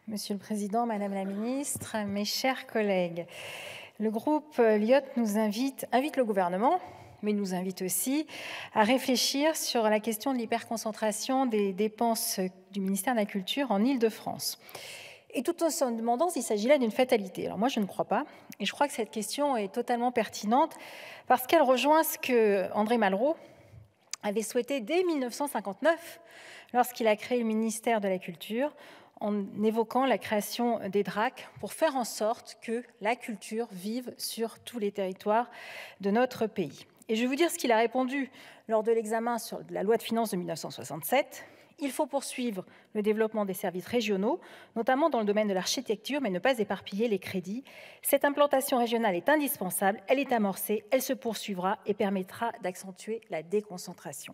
Monsieur le Président, Madame la Ministre, mes chers collègues, le groupe Lyot nous invite le gouvernement, mais nous invite aussi à réfléchir sur la question de l'hyperconcentration des dépenses du ministère de la Culture en Île-de-France. Et tout en se demandant s'il s'agit là d'une fatalité. Alors moi, je ne crois pas, et je crois que cette question est totalement pertinente parce qu'elle rejoint ce que André Malraux avait souhaité dès 1959, lorsqu'il a créé le ministère de la Culture, en évoquant la création des DRAC pour faire en sorte que la culture vive sur tous les territoires de notre pays. Et je vais vous dire ce qu'il a répondu lors de l'examen sur la loi de finances de 1967. Il faut poursuivre le développement des services régionaux, notamment dans le domaine de l'architecture, mais ne pas éparpiller les crédits. Cette implantation régionale est indispensable, elle est amorcée, elle se poursuivra et permettra d'accentuer la déconcentration.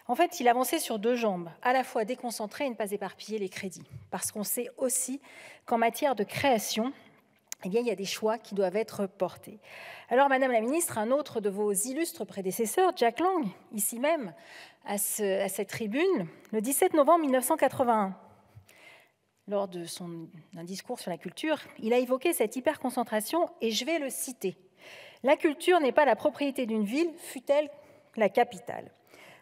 En fait, il avançait sur deux jambes, à la fois déconcentrer et ne pas éparpiller les crédits, parce qu'on sait aussi qu'en matière de création, eh bien, il y a des choix qui doivent être portés. Alors, Madame la Ministre, un autre de vos illustres prédécesseurs, Jack Lang, ici même, à cette tribune, le 17 novembre 1981, lors d'un discours sur la culture, il a évoqué cette hyperconcentration et je vais le citer. « La culture n'est pas la propriété d'une ville, fût-elle la capitale.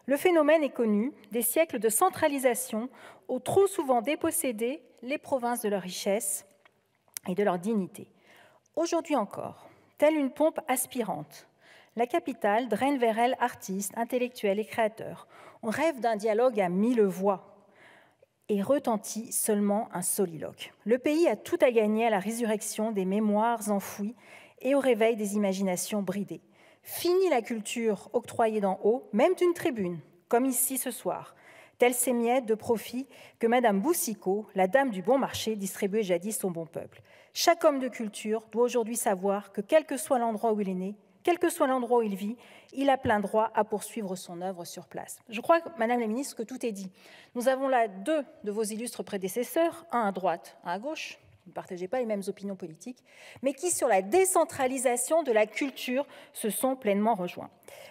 Le phénomène est connu, des siècles de centralisation ont trop souvent dépossédé les provinces de leur richesse et de leur dignité. Aujourd'hui encore, telle une pompe aspirante, la capitale draine vers elle artistes, intellectuels et créateurs. On rêve d'un dialogue à 1000 voix et retentit seulement un soliloque. Le pays a tout à gagner à la résurrection des mémoires enfouies et au réveil des imaginations bridées. Fini la culture octroyée d'en haut, même d'une tribune, comme ici ce soir, telles ces miettes de profit que Madame Boucicaut, la dame du bon marché, distribuait jadis au bon peuple. Chaque homme de culture doit aujourd'hui savoir que quel que soit l'endroit où il est né, quel que soit l'endroit où il vit, il a plein droit à poursuivre son œuvre sur place. » Je crois, Madame la Ministre, que tout est dit. Nous avons là deux de vos illustres prédécesseurs, un à droite, un à gauche, vous ne partagez pas les mêmes opinions politiques, mais qui, sur la décentralisation de la culture, se sont pleinement rejoints.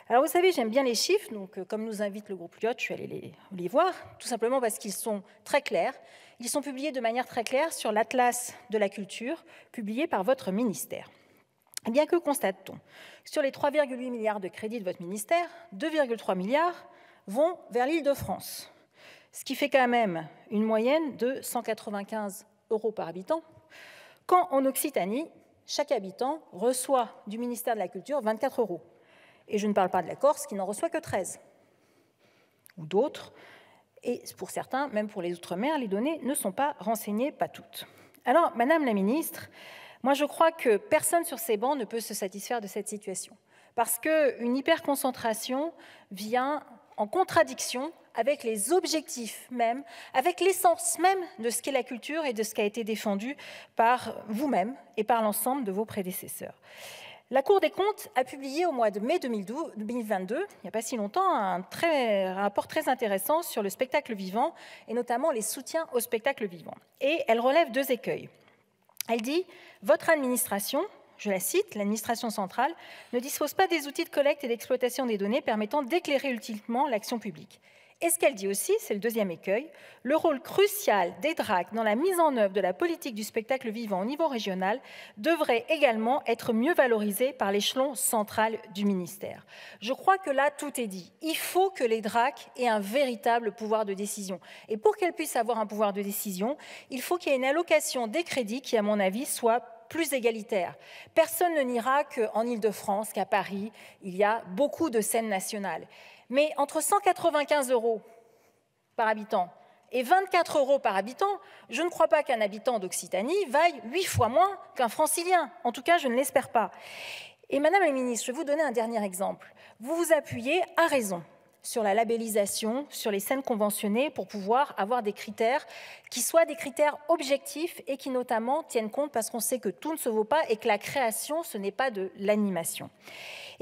Alors, vous savez, j'aime bien les chiffres, donc comme nous invite le groupe Lyot, je suis allée les voir, tout simplement parce qu'ils sont très clairs. Ils sont publiés de manière très claire sur l'Atlas de la culture, publié par votre ministère. Eh bien, que constate-t-on? Sur les 3,8 milliards de crédits de votre ministère, 2,3 milliards vont vers l'Île-de-France, ce qui fait quand même une moyenne de 195 € par habitant, quand en Occitanie, chaque habitant reçoit du ministère de la Culture 24 €. Et je ne parle pas de la Corse, qui n'en reçoit que 13, ou d'autres. Et pour certains, même pour les Outre-mer, les données ne sont pas renseignées, pas toutes. Alors, Madame la Ministre, moi je crois que personne sur ces bancs ne peut se satisfaire de cette situation, parce qu'une hyperconcentration vient en contradiction avec les objectifs même, avec l'essence même de ce qu'est la culture et de ce qui a été défendu par vous-même et par l'ensemble de vos prédécesseurs. La Cour des comptes a publié au mois de mai 2022, il n'y a pas si longtemps, un rapport très intéressant sur le spectacle vivant et notamment les soutiens au spectacle vivant. Et elle relève deux écueils. Elle dit « Votre administration, je la cite, l'administration centrale, ne dispose pas des outils de collecte et d'exploitation des données permettant d'éclairer utilement l'action publique. » Et ce qu'elle dit aussi, c'est le deuxième écueil, le rôle crucial des DRAC dans la mise en œuvre de la politique du spectacle vivant au niveau régional devrait également être mieux valorisé par l'échelon central du ministère. Je crois que là, tout est dit. Il faut que les DRAC aient un véritable pouvoir de décision. Et pour qu'elles puissent avoir un pouvoir de décision, il faut qu'il y ait une allocation des crédits qui, à mon avis, soit plus égalitaire. Personne ne niera qu'en Île-de-France, qu'à Paris, il y a beaucoup de scènes nationales. Mais entre 195 € par habitant et 24 € par habitant, je ne crois pas qu'un habitant d'Occitanie vaille 8 fois moins qu'un francilien. En tout cas, je ne l'espère pas. Et Madame la Ministre, je vais vous donner un dernier exemple. Vous vous appuyez à raison sur la labellisation, sur les scènes conventionnées pour pouvoir avoir des critères qui soient des critères objectifs et qui notamment tiennent compte, parce qu'on sait que tout ne se vaut pas et que la création, ce n'est pas de l'animation.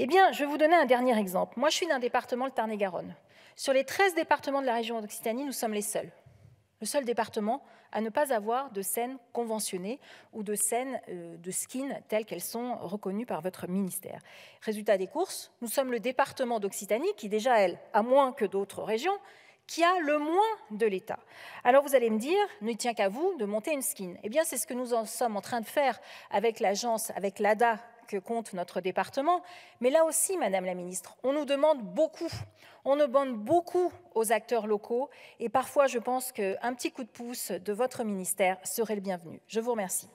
Eh bien, je vais vous donner un dernier exemple. Moi, je suis d'un département, le Tarn-et-Garonne. Sur les 13 départements de la région d'Occitanie, nous sommes les seuls. Le seul département à ne pas avoir de scènes conventionnées ou de scènes de skin telles qu'elles sont reconnues par votre ministère. Résultat des courses, nous sommes le département d'Occitanie qui déjà, elle, a moins que d'autres régions, qui a le moins de l'État. Alors vous allez me dire, ne tient qu'à vous de monter une skin. Eh bien, c'est ce que nous en sommes en train de faire avec l'agence, avec l'ADA que compte notre département. Mais là aussi, Madame la Ministre, on nous demande beaucoup. On nous demande beaucoup aux acteurs locaux et parfois, je pense qu'un petit coup de pouce de votre ministère serait le bienvenu. Je vous remercie.